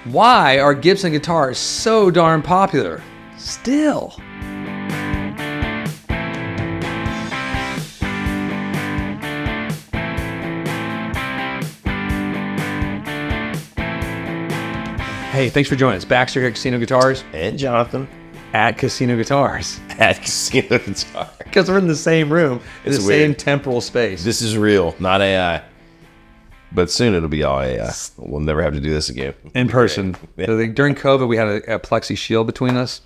Why are Gibson guitars so darn popular still? Hey, thanks for joining us. Baxter here at Casino Guitars. And Jonathan. At Casino Guitars. At Casino Guitars. Because we're in the same room, in the same temporal space. This is real, not AI. But soon it'll be all AI. We'll never have to do this again. In person. Yeah. So during COVID, we had a plexi shield between us.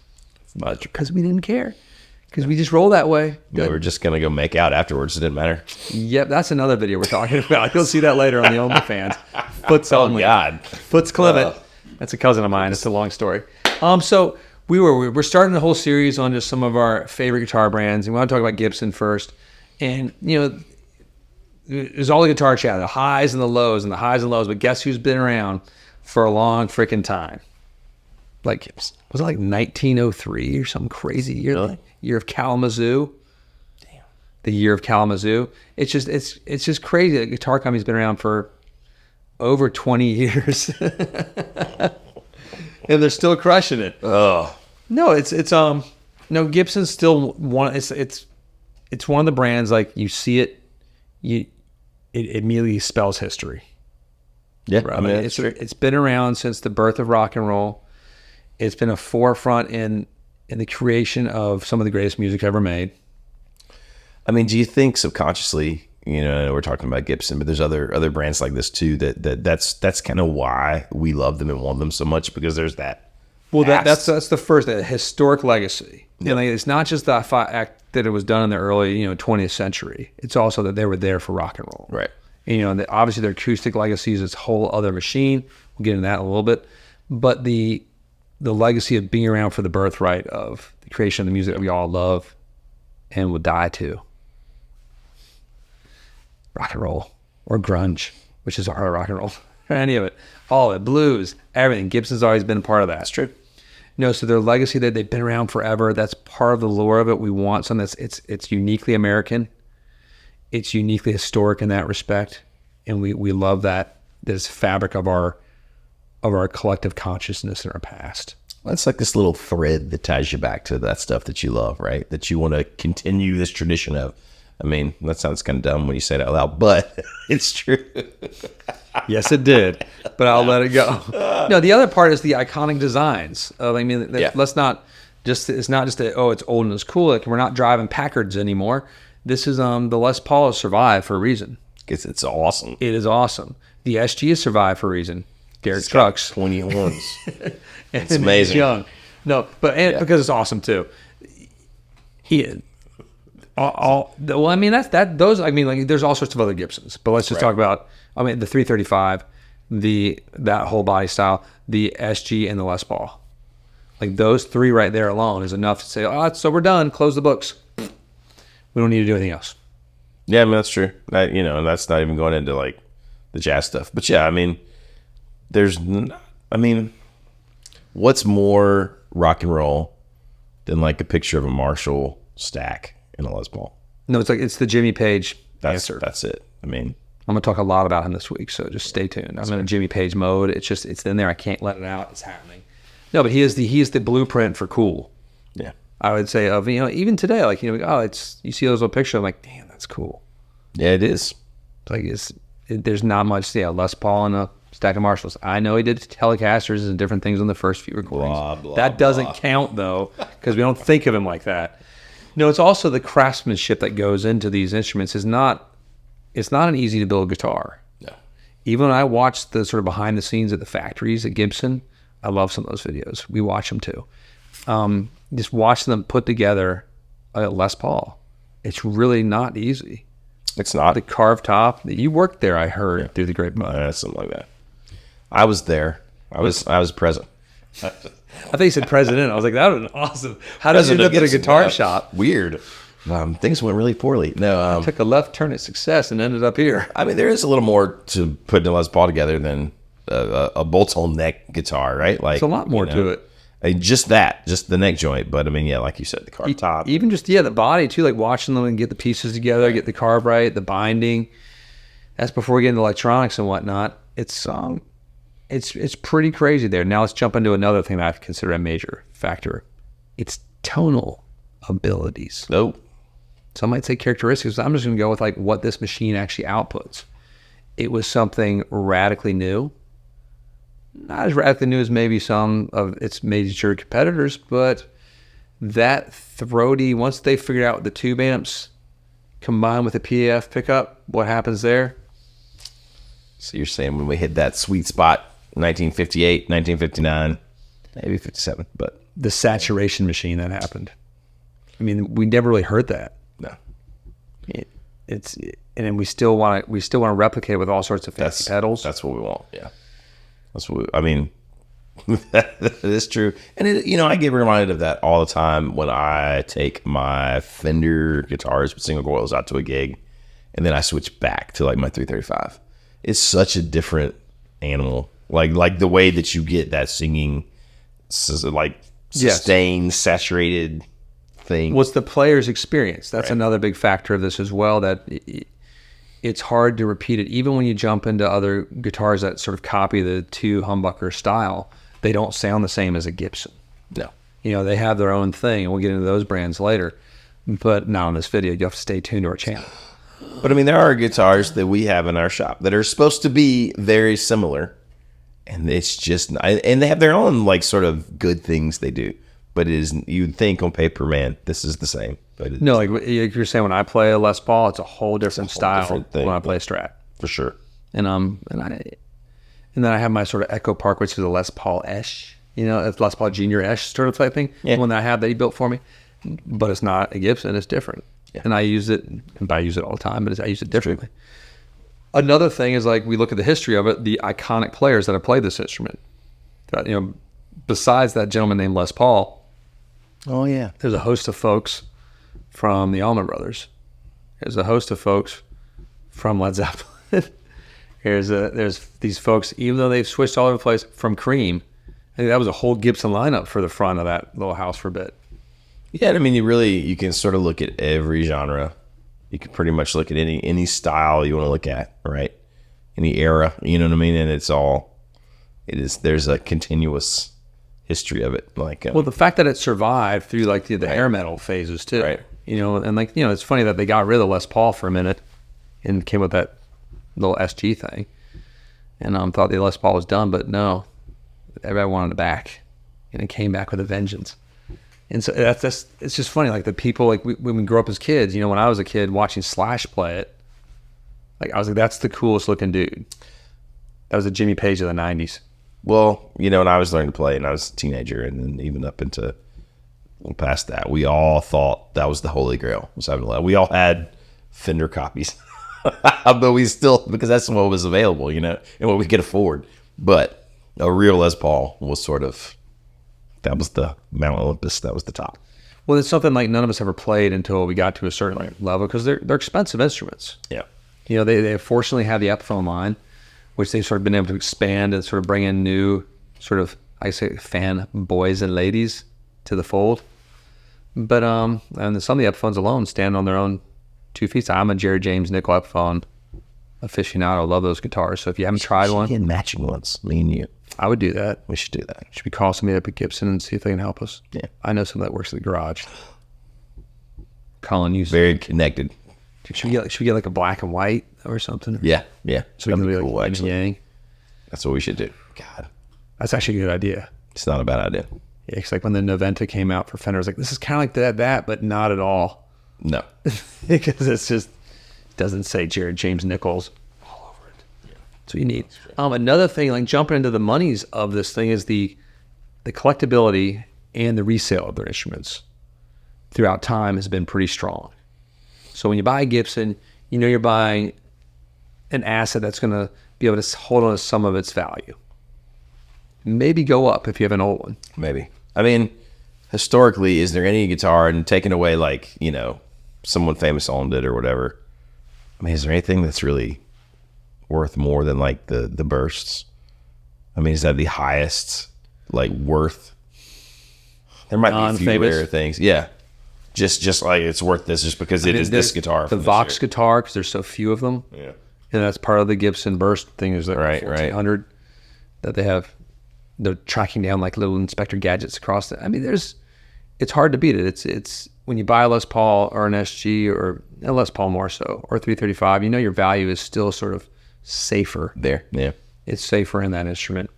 Because we didn't care. Because we just roll that way. We were just going to go make out afterwards. It didn't matter. Yep, that's another video we're talking about. You'll see that later on the OnlyFans. Foot's only. God. Foot's Clement. That's a cousin of mine. It's a long story. So we're starting the whole series on just some of our favorite guitar brands, and we want to talk about Gibson first. And there's all the guitar chat, the highs and the lows, and the highs and lows. But guess who's been around for a long freaking time? Like Gibson. Was it like 1903 or some crazy year? Really? Year of Kalamazoo. Damn. The year of Kalamazoo. It's just crazy. The guitar company's been around for over 20 years. And they're still crushing it. Oh. No, Gibson's still one. It's one of the brands, like you see it, it immediately spells history. Yeah, right? I mean, it's been around since the birth of rock and roll. It's been a forefront in the creation of some of the greatest music ever made. I mean, do you think subconsciously, we're talking about Gibson, but there's other brands like this too that's kind of why we love them and want them so much, because there's that. Well, that's the first historic legacy. Yep. It's not just the fact that it was done in the early 20th century. It's also that they were there for rock and roll. Right. Obviously their acoustic legacy is this whole other machine. We'll get into that in a little bit, but the legacy of being around for the birthright of the creation of the music that we all love and will die to. Rock and roll or grunge, which is a part of rock and roll. Any of it, all of it, blues, everything. Gibson's always been a part of that. That's true. So their legacy, that they've been around forever. That's part of the lore of it. We want something it's uniquely American. It's uniquely historic in that respect, and we love that this fabric of our collective consciousness in our past. Well, it's like this little thread that ties you back to that stuff that you love, right? That you want to continue this tradition of. I mean, that sounds kind of dumb when you say it out loud, but it's true. Yes, it did, but I'll let it go. No, the other part is the iconic designs. Let's not just, it's not just that, it's old and it's cool. Like, we're not driving Packards anymore. This is, the Les Paul has survived for a reason. It's awesome. It is awesome. The SG has survived for a reason. Derek Trucks. 20 horns. It's amazing. It's young. No, but because it's awesome too. There's all sorts of other Gibsons, but let's just talk about, the 335, that whole body style, the SG and the Les Paul. Like those three right there alone is enough to say, so we're done, close the books. We don't need to do anything else. Yeah, that's true. And that's not even going into like the jazz stuff. But yeah, what's more rock and roll than like a picture of a Marshall stack in a Les Paul? No, it's the Jimmy Page answer. That's it. I'm going to talk a lot about him this week, so just stay tuned. I'm in a Jimmy Page mode. It's in there. I can't let it out. It's happening. No, but he is the blueprint for cool. Yeah. I would say of, even today, like, you see those little pictures, I'm like, damn, that's cool. Yeah, it is. There's not much, Les Paul and a stack of Marshalls. I know he did Telecasters and different things on the first few recordings. Blah, blah, that doesn't count, though, because we don't think of him like that. No, it's also the craftsmanship that goes into these instruments. It's not an easy to build guitar. No. Even when I watch the sort of behind the scenes at the factories at Gibson, I love some of those videos. We watch them too. Just watching them put together a Les Paul. It's really not easy. It's not. The carved top. You worked there, I heard, through the grapevine. Something like that. I was there. I was present. I thought you said president. I was like, that would have been awesome. How does it look at a guitar shop? Weird. Things went really poorly. No, I took a left turn at Success and ended up here. There is a little more to putting a Les Paul together than a bolt-hole neck guitar, right? Like, it's a lot more to it. Just the neck joint. But like you said, the carved top. Even just, the body too, like watching them and get the pieces together, get the carve right, the binding. That's before we get into electronics and whatnot. It's it's pretty crazy there. Now let's jump into another thing that I consider a major factor. It's tonal abilities. Oh, Some might say characteristics. I'm just going to go with like what this machine actually outputs. It was something radically new. Not as radically new as maybe some of its major competitors, but that throaty, once they figured out the tube amps combined with a PAF pickup, what happens there? so you're saying when we hit that sweet spot, 1958, 1959, maybe 57, but The saturation machine that happened. I mean, we never really heard that. no. And then we still want to replicate it with all sorts of fancy pedals. That's what we want. Yeah, that's what I mean. That is true, and I get reminded of that all the time when I take my Fender guitars with single coils out to a gig, and then I switch back to like my 335. It's such a different animal. Like the way that you get that singing, like sustained, saturated thing. What's the player's experience? That's another big factor of this as well, that it's hard to repeat it. Even when you jump into other guitars that sort of copy the two humbucker style, they don't sound the same as a Gibson. No. They have their own thing, and we'll get into those brands later. But not on this video. You have to stay tuned to our channel. But I mean, there are guitars that we have in our shop that are supposed to be very similar, and it's just, and they have their own like sort of good things they do. But it is, you'd think on paper, man, this is the same. But No, like you're saying, when I play a Les Paul, it's a whole different style different thing, when I play a Strat. for sure. And then I have my sort of Echo Park, which is a Les Paul Esh, it's Les Paul Junior Esh sort of type thing. Yeah. The one that I have that he built for me, but it's not a Gibson. It's different. Yeah. And I use it, and I use it all the time, but I use it differently. Another thing is, like, we look at the history of it, the iconic players that have played this instrument. Besides that gentleman named Les Paul, Oh yeah. there's a host of folks from the Allman Brothers. There's a host of folks from Led Zeppelin. There's these folks, even though they've switched all over the place, from Cream. I think that was a whole Gibson lineup for the front of that little house for a bit. Yeah, I mean, you can sort of look at every genre. You can pretty much look at any style you want to look at, right? Any era, you know what I mean? And there's a continuous history of it. Like, Well, the fact that it survived through like the hair metal phases too, Right. And it's funny that they got rid of Les Paul for a minute and came with that little SG thing, and thought the Les Paul was done, but no, everybody wanted it back, and it came back with a vengeance. And so it's just funny, like the people, like when we grew up as kids, when I was a kid watching Slash play it, like I was like, that's the coolest looking dude. That was a Jimmy Page of the 90s. well, when I was learning to play and I was a teenager, and then even up into past that, we all thought that was the holy grail. We all had Fender copies. But we still, because that's what was available, and what we could afford. But a real Les Paul was sort of, that was the Mount Olympus, that was the top. Well, it's something like none of us ever played until we got to a certain level, because they're expensive instruments. Yeah. They fortunately have the Epiphone line, which they've sort of been able to expand and sort of bring in new sort of, I say, fan boys and ladies to the fold. But and some of the Epiphones alone stand on their own 2 feet. I'm a Jerry James nickel Epiphone aficionado. Love those guitars. So if you haven't tried one, Get matching ones, me and you. I would do that. We should do that. Should we call somebody up at Gibson and see if they can help us? Yeah. I know somebody that works at the garage. Colin, you Very connected. should we get like a black and white or something? Yeah. So we can That'd be do like cool, yin and actually. yang. That's what we should do. God, That's actually a good idea. it's not a bad idea. Yeah, it's like when the Noventa came out for Fender, I was like, this is kind of like that, but not at all. No. Because it's just doesn't say Jared James Nichols all over it. That's what you need. Another thing, like jumping into the monies of this thing, is the collectability and the resale of their instruments throughout time has been pretty strong. So when you buy a Gibson, you're buying an asset that's going to be able to hold on to some of its value. Maybe go up if you have an old one. Maybe. I mean, historically, is there any guitar, and taking away like, someone famous owned it or whatever, I mean, is there anything that's really worth more than like the bursts? I mean, is that the highest like worth? There might be a few Non-famous? rare things. Yeah. Just like it's worth this just because it is this guitar. The from this Vox year. guitar, because there's so few of them. Yeah. And that's part of the Gibson burst thing, is that Right. 1400. that they have. They're tracking down like little Inspector Gadgets across it. I mean, it's hard to beat it. It's when you buy a Les Paul or an SG or a Les Paul more so, or 335, you know your value is still sort of safer there. Yeah. It's safer in that instrument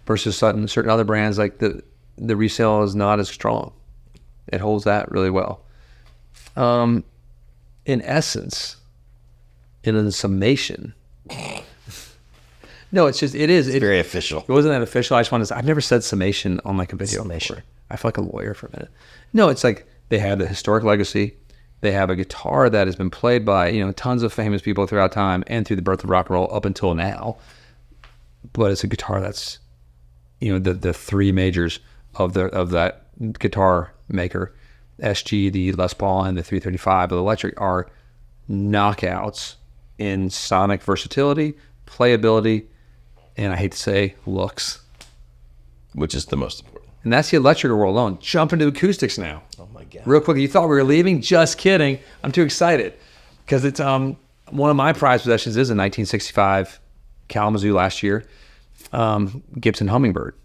versus certain other brands, like the resale is not as strong. It holds that really well. In essence, in a summation, no, it's very official. It wasn't that official. I just wanted to say, I've never said summation on like a video Summation. before. I feel like a lawyer for a minute. No, it's like they have the historic legacy. They have a guitar that has been played by, tons of famous people throughout time and through the birth of rock and roll up until now. But it's a guitar that's, the three majors of that guitar maker, SG, the Les Paul, and the 335, the electric, are knockouts in sonic versatility, playability, and I hate to say looks, which is the most important. And that's the electric world alone. Jump into acoustics now. Oh my God! Real quick, you thought we were leaving? Just kidding. I'm too excited because it's one of my prized possessions is a 1965 Kalamazoo last year Gibson Hummingbird.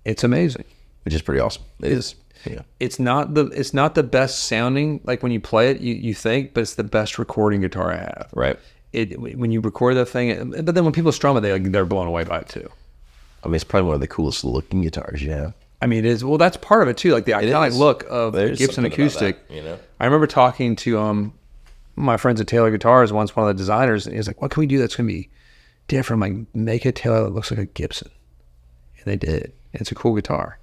It's amazing, which is pretty awesome. It is. Yeah. It's not the best sounding, like when you play it, you think, but it's the best recording guitar I have. Right. When you record that thing, but then when people strum it, they're blown away by it too. I mean, it's probably one of the coolest looking guitars. Yeah. I mean, it is. Well, that's part of it too, like the iconic look of Gibson acoustic. That, I remember talking to my friends at Taylor Guitars once, one of the designers, and he was like, "What can we do that's gonna be different? I'm like, make a Taylor that looks like a Gibson," and they did. It's a cool guitar.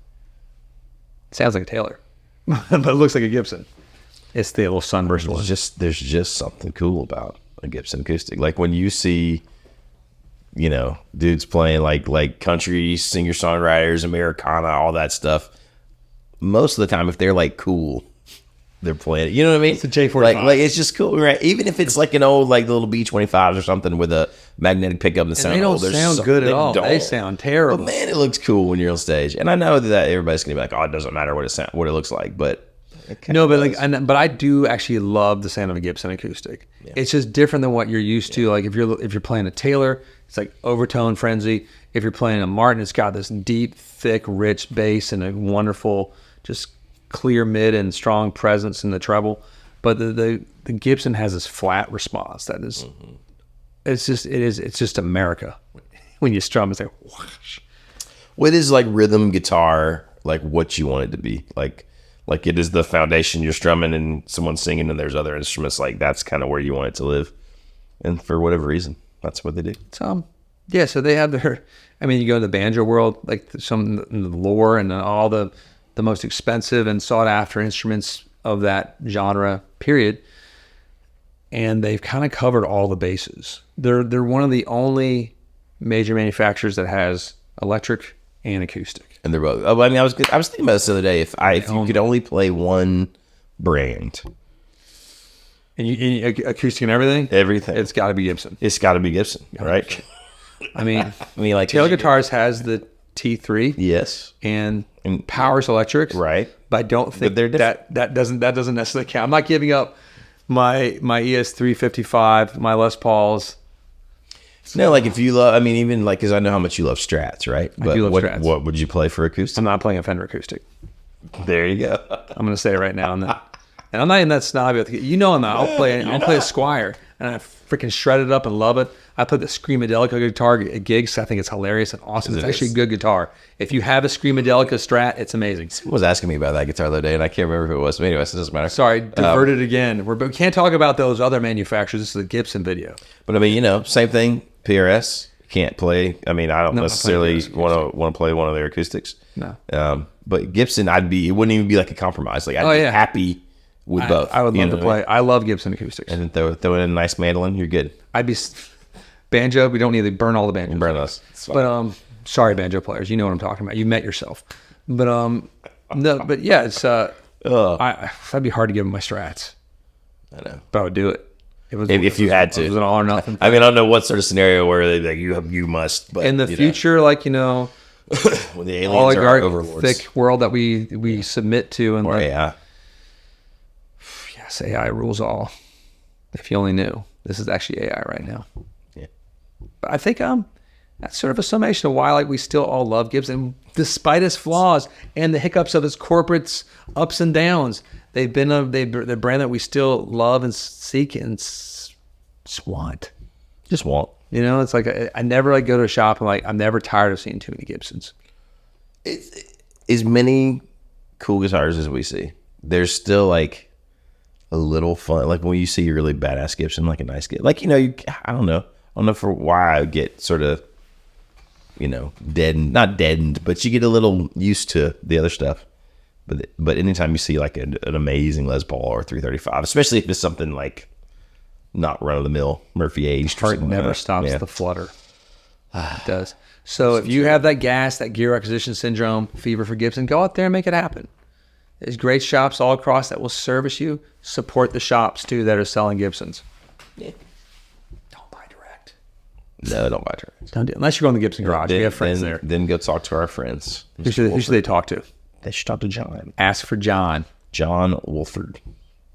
It sounds like a Taylor, but it looks like a Gibson. It's the little sunburst one. There's just something cool about a Gibson acoustic. Like when you see, dudes playing like country singer-songwriters, Americana, all that stuff. Most of the time, if they're like cool, they're playing it. You know what I mean? It's a J45. Like it's just cool, right? Even if it's like an old like little B25s or something with a magnetic pickup and sound. They don't sound good at all. They sound terrible. But man, it looks cool when you're on stage. And I know that everybody's gonna be like, "Oh, it doesn't matter what it looks like," but no, but but I do actually love the sound of a Gibson acoustic. Yeah. It's just different than what you're used to. Like if you're playing a Taylor, it's like overtone frenzy. If you're playing a Martin, it's got this deep, thick, rich bass and a wonderful, just clear mid and strong presence in the treble. But the Gibson has this flat response that is, it's just America. When you strum, it's like whoosh. What is like rhythm guitar, like what you want it to be? Like it is the foundation you're strumming and someone's singing and there's other instruments. Like that's kind of where you want it to live. And for whatever reason, that's what they do. Yeah, so they have you go to the banjo world, like some the lore and all the most expensive and sought after instruments of that genre period. And they've kind of covered all the bases. They're one of the only major manufacturers that has electric and acoustic. And they're both. I mean, I was thinking about this the other day. If you could only play one brand, and you acoustic and everything, it's got to be Gibson. It's got to be Gibson, right? I mean, like Taylor Guitars has the T3, yes, and Powers Electrics, right? But I don't think that doesn't necessarily count. I'm not giving up my ES355, my Les Pauls. No, like if you love, even like, because I know how much you love Strats, right? But I do love Strats. What would you play for acoustic? I'm not playing a Fender acoustic. There you go. I'm going to say it right now. And I'm not even that snobby. I'm not. I'll play a Squire, and I freaking shred it up and love it. I play the Screamadelica guitar at gigs. I think it's hilarious and awesome. It's actually a good guitar. If you have a Screamadelica Strat, it's amazing. Someone was asking me about that guitar the other day, and I can't remember if it was. But anyway, it doesn't matter. Sorry, diverted again. We can't talk about those other manufacturers. This is a Gibson video. But same thing. PRS. Can't play. I don't necessarily want to play one of their acoustics. No. But Gibson, it wouldn't even be like a compromise. Like I'd be happy with both. I would love to play. I love Gibson acoustics. And then throw in a nice mandolin. You're good. I'd be banjo. We don't need to burn all the banjos. Burn us. But sorry, banjo players. You know what I'm talking about. You met yourself. But no. But yeah, it's that'd be hard to give them my Strats. I know. But I would do it. If you had to. It was an all or nothing. I don't know what sort of scenario where they like you must. But in the future, when the aliens oligarch are overlords, thick world that we submit to, and yes, AI rules all. If you only knew, this is actually AI right now. Yeah, but I think That's sort of a summation of why like we still all love Gibson, despite its flaws and the hiccups of its corporate's ups and downs. They've been the brand that we still love and seek and just want. Just want. You know, it's like I never like go to a shop and like I'm never tired of seeing too many Gibsons. As many cool guitars as we see, there's still like a little fun. Like when you see a really badass Gibson, like a nice Gibson, like, you know, I don't know for why I get sort of, you know, not deadened, but you get a little used to the other stuff. But anytime you see like an amazing Les Paul or 335, especially if it's something like not run of the mill Murphy aged, Heart never stops the flutter. It does. So if you have that gas, that gear acquisition syndrome, fever for Gibson, go out there and make it happen. There's great shops all across that will service you. Support the shops too that are selling Gibsons. Yeah. Don't buy direct. No, don't buy direct. Don't do it. Unless you're going to the Gibson garage. We have friends there. Then go talk to our friends. Who should they talk to? They should talk to John. Ask for John. John Wolford.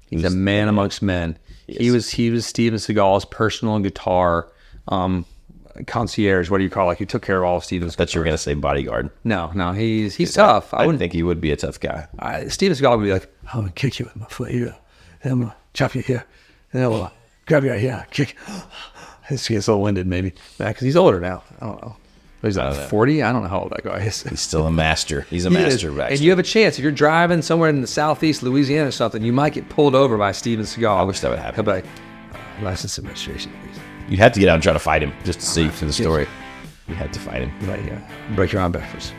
He's a man amongst men. Yes. He was Steven Seagal's personal guitar concierge. What do you call it? Like, he took care of all of Steven's. Thought you were gonna say bodyguard. No, he's tough. I wouldn't think he would be a tough guy. Steven Seagal would be like, I'm gonna kick you with my foot here, then I'm gonna chop you here, and then I'll grab you right here, kick. He gets a little winded maybe, because he's older now. I don't know. He's like 40. I don't know how old that guy is. He's still a master. He's a master. And you have a chance if you're driving somewhere in the southeast Louisiana or something. You might get pulled over by Steven Seagal. I wish that would happen. He'll be like, license and registration, please. You'd have to get out and try to fight him just to see for the story. You had to fight him. Like, break your arm backwards.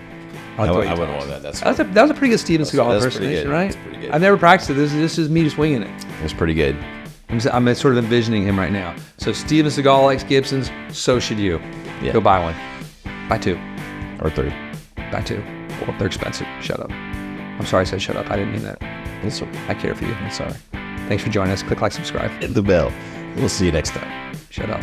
I wouldn't want that. That was a pretty good Steven Seagal impersonation, right? That's pretty good. I've never practiced it. This is me just winging it. It was pretty good. I'm sort of envisioning him right now. So Steven Seagal likes Gibsons. So should you. Yeah. Go buy one. Buy two. Or 3. Buy 2. Well, they're expensive. Shut up. I'm sorry I said shut up. I didn't mean that. I care for you. I'm sorry. Thanks for joining us. Click like, subscribe. Hit the bell. We'll see you next time. Shut up.